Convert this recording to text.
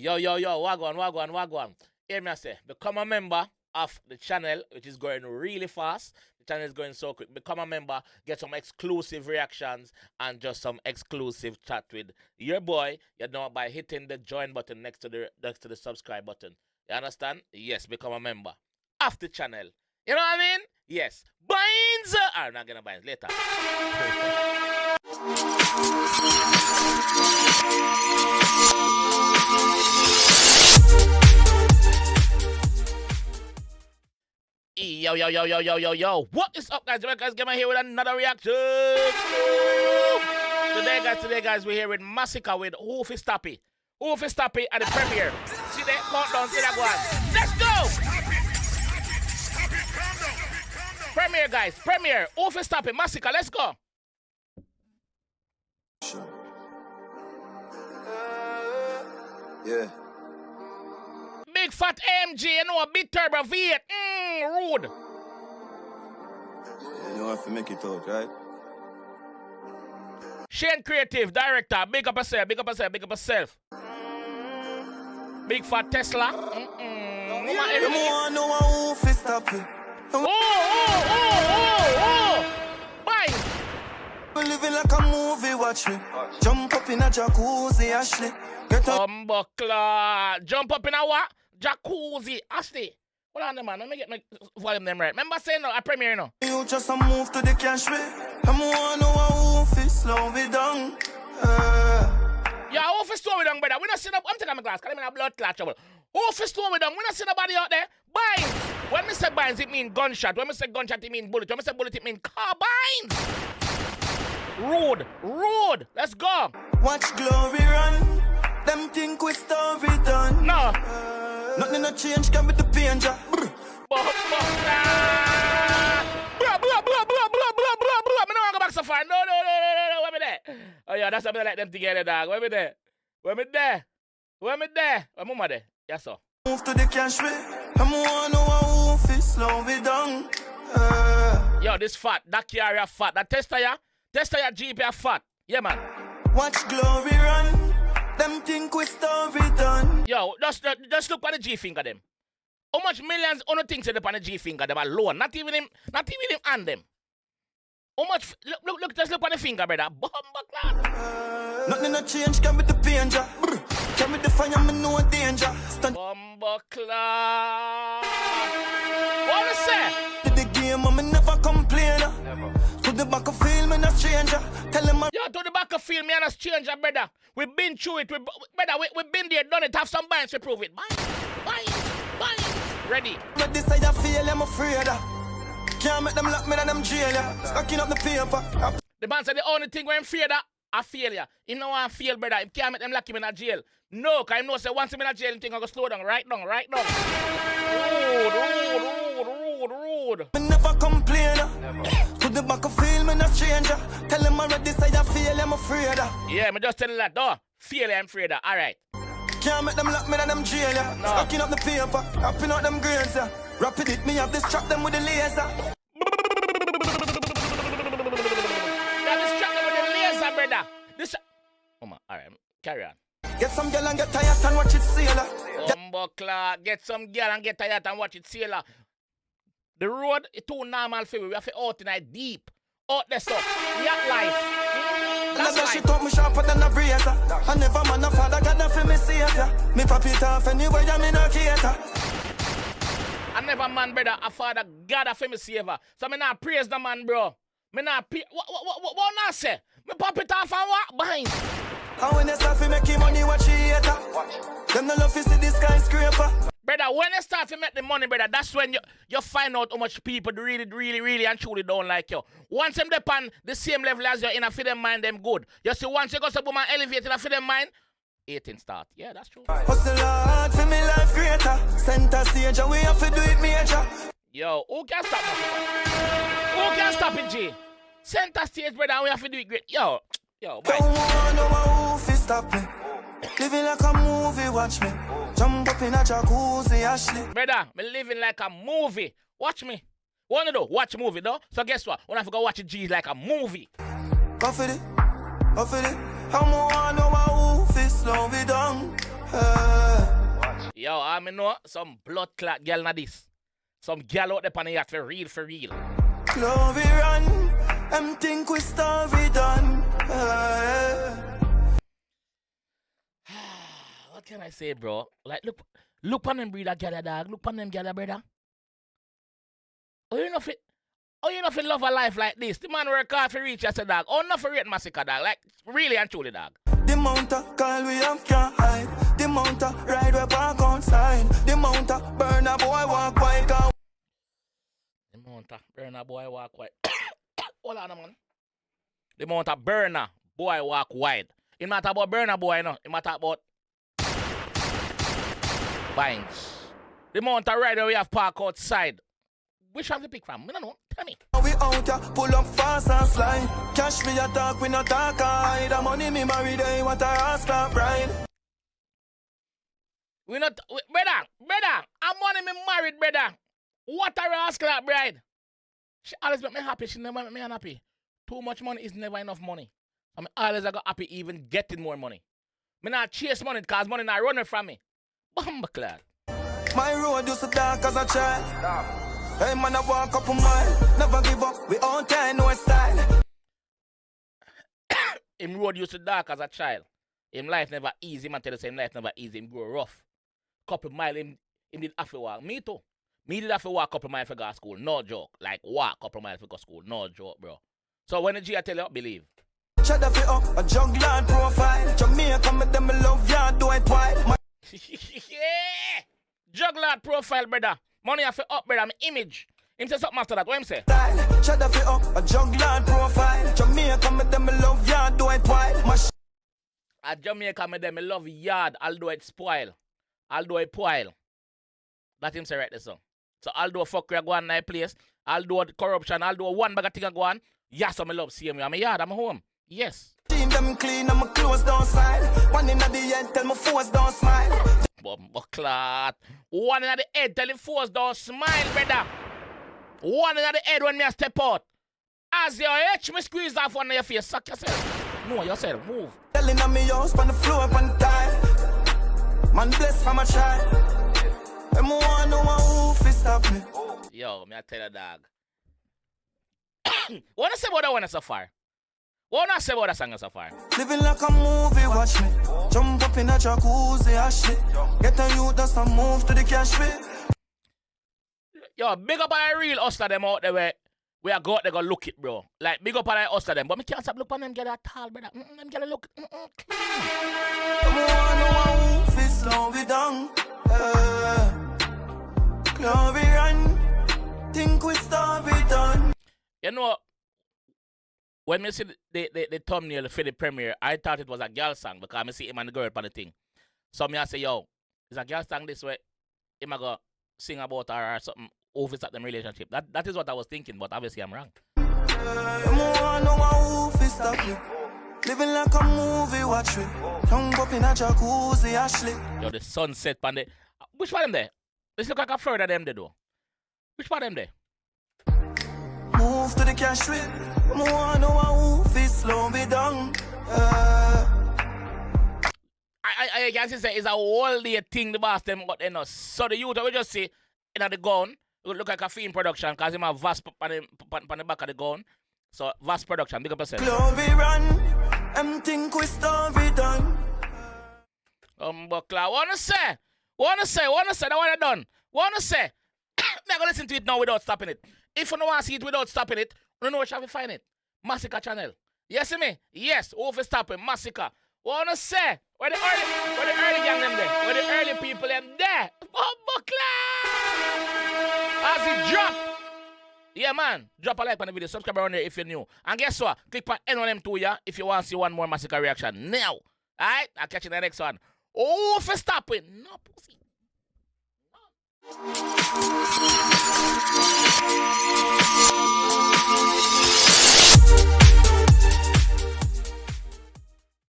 Yo, wagwan. Hear me I say, become a member of the channel, which is going really fast. The channel is going so quick. Become a member, get some exclusive reactions and just some exclusive chat with your boy. You know, by hitting the join button next to the subscribe button. You understand? Yes, become a member of the channel. You know what I mean? Yes. Binds. I'm not gonna bind later. Yo. What is up, guys? JAMAICA'S Gamer here with another reaction. Today, guys, we're here with Masicka with 𝐑𝐂𝐓𝐈𝐎𝐍. 𝐑𝐂𝐓𝐈𝐎𝐍 at the premiere. See that countdown, see that one. Let's go! Premiere, guys, premiere. 𝐑𝐂𝐓𝐈𝐎𝐍, Masicka, let's go. Yeah. Big fat AMG, you know, a big turbo V8. Rude. You know have to make it out, right? Shane Creative, director. Big up yourself. Big fat Tesla. Bye. We're living like a movie, watch me. Jump up in a jacuzzi, Ashley. Get up. Jump up in a what? Jacuzzi, Ashley. Hold on, man. Let me get my volume them right. Remember saying no, I premiere no. You just a move to the cash way. I'm one who slow me down. Yeah, who for slow me down, brother? We not see the. I'm taking my glass. Cause I'm in a blood clot trouble. Who for slow me down? We not see nobody out there. Binds. When me say binds, it mean gunshot. When me say gunshot, it mean bullet. When me say bullet, it mean carbines. Rude. Let's go. Watch glory run. Them think we story done. No. Nothing no change can be the danger. Blah. Me no want to go back so far. No. Where me there? Oh yeah, that's something like them together, dog. Where me there? Where mama there? Yes, sir. Move to the cash way. I'm one who slow me down. Yo, this fat. That carrier fat. That tester ya Jeep ya fat. Yeah, man. Watch glory run. Them think we story done. Yo, just look at the G finger them. How much millions on the things on the G finger them alone? Not even him and them. How much? Look, just look at the finger, brother. Bomba class. Nothing no change can be the danger. Can be the fire, me no danger. Bomba class. What is that? To the game, I'm never complain. To the back of field, me not stranger. Tell him yo, to the back of field, me not stranger, brother. We've been through it. We've been there, done it. Have some binds to prove it. Binds. Ready. But this I feel, I'm afraid. Can't make them lock me in them jail. Stacking up the paper. The man said the only thing when afraid of, I feel ya. He know I feel, brother. He can't make them lock him in a jail. No, because he know say once him in a jail, he think I go slow down. Right down. Rude. Me never complain. To the back of field, me not stranger. Tell him already say I feel, I'm afraid. Yeah, me just tell him that. No, feel I'm afraid. All right. Can't make them lock me in them jail. No. Stacking up the paper. Wrapping out them grains. Rapid it, me have this trap them with the laser. Brother. This. Oh my, all right, carry on. Get some girl and get tired and watch it sailor. Get some girl and get tired and watch it sailor. The road is too normal for we have to out tonight deep. Out there stuff. Yacht life. That's life. She taught me sharper than a razor. I never man a father got nothing me savior. Me pop it off anyway, I'm in a cater. I never man, brother, a father God a me savior. So me not praise the man, bro. Me not what not say? Me pop it off and what? Behind. And when you start to make money, watch it. Them no love to see this skyscraper. Brother, when you start to make the money, brother, that's when you find out how much people really and truly don't like you. Once them depend the same level as you in a for them mind them good. You see, once you go to boom and elevate in a for them mind, 18 start. Yeah, that's true. Hustle hard for me life greater. Center stage, we have to do it major. Yo, who can stop it? Who can stop it, G? Center stage, brother, we have to do it great. Yo, bye. Don't know who stop me. Living like a movie, watch me. Jump up in a jacuzzi, Ashley. Brother, me living like a movie. Watch me. Wanna do? Watch movie, though. So guess what? When I forgot watch it, G like a movie. Go for it. I'm one know who slow me down. Yo, I mean know some blood clot girl na this. Some girl out there on the yacht for real, for real. Glory run, think we story done. What can I say, bro? Like, look on them breeder gather, dog. Look on them gather, brother. Oh, you know if you love a life like this, the man work hard for reach, I said, dog. Oh, not for rate Masicka, dog. Like, really and truly, dog. The amount of call we have can't hide. The amount of ride we park outside. The amount of burn a boy walk white. The amount of burner boy walk wide. Hold on, man. The amount of burner boy walk wide. It matter about burner boy, no. It matter about binds. The amount of rider we have park outside. Which one to pick from? I don't know. Tell me. We out ya, pull up fast and slide. Cash me attack, we not talk hide. The money me married, they want a rascal bride. Brother, I'm money me married, brother. What a rascal bride. She always make me happy, she never make me unhappy. Too much money is never enough money. I mean, always I got happy even getting more money. Me not chase money because money not running from me. Bumbleclad. My road used to dark as a child. Hey man, I walk up a mile. Never give up, we all time, no style. Him road used to dark as a child. Him life never easy, man tell the same life never easy. Him grow rough. Couple mile, him did have to walk. Me too. Me did have to walk couple mile for go to school. No joke. Like walk couple mile for go to school. No joke, bro. So when the G I tell you, believe. Shut up, a juggler profile. Jamaica, me them love ya, do it wide. Yeah! Juggler profile, brother. Money have to up, brother. My image. Him say something after that. What him say? Shut up, a juggler profile. Jamaica, me them love ya, do it wide. At Jamaica, me them love yard, although it spoil. Although it spoil. That him say right there, so. So although fuckery go on in that place, although corruption, although one bag of thing go on, yes, I love seeing me. I'm a yard, I'm a home. Yes. Team them clean and my clothes don't slide. One in the end, tell my force don't smile. Bumbleclad. One in the head, tell the force don't smile, brother. One in the head when me a step out. As your H, me squeeze off one of your face. Suck yourself. No, yourself. Move. Telling on me house, on the floor, on the tile. Man blessed from a child. And me want no one who fi stop me. Yo, me I tell you, dog. Wanna say about that one so far? Wanna say about that song so far? Living like a movie, watch me. Jump up in a jacuzzi, ash it. Get a youth that's a move to the cash pit. Yo, big up on the real hustler them out there where we are go out there go look it, bro. Like, big up on the hustler them. But me can't stop look on them get at all, brother. Them get a look. Come on, no one who fi slow me down. Glory run, think we story done. You know, when me see the thumbnail for the premiere, I thought it was a girl song because I see him and the girl on the thing. So me I say, yo, is a girl song this way? Him I go sing about her or something over at them relationship. That is what I was thinking, but obviously I'm wrong. Living like a movie, watch me. Hung up in a jacuzzi, Ashley. Yo, the sunset on the. Which one of them there? This look like a further them there though. Which one of them there? Move to the cash with. No one who slow me down. I can say it's a whole day thing the boss them got enough. So the youth we just see in the gun, it look like a film production because him have vast on the back of the gun. So vast production, big up yourself. Glory run, think we story done. Buckler, wanna say that what I done. Wanna say, I'm gonna listen to it now without stopping it. If you don't want to see it without stopping it, you know where shall we find it? Masicka channel. Yes, see me? Yes, over stopping, Masicka. Wanna say, where the early gang them there? Where the early people them there? Buckler! As it drop. Yeah, man. Drop a like on the video. Subscribe around there if you're new. And guess what? Click on any one of them two, yeah? If you want to see one more Masicka reaction. Now. Alright? I'll catch you in the next one. Oh, for stopping. No pussy.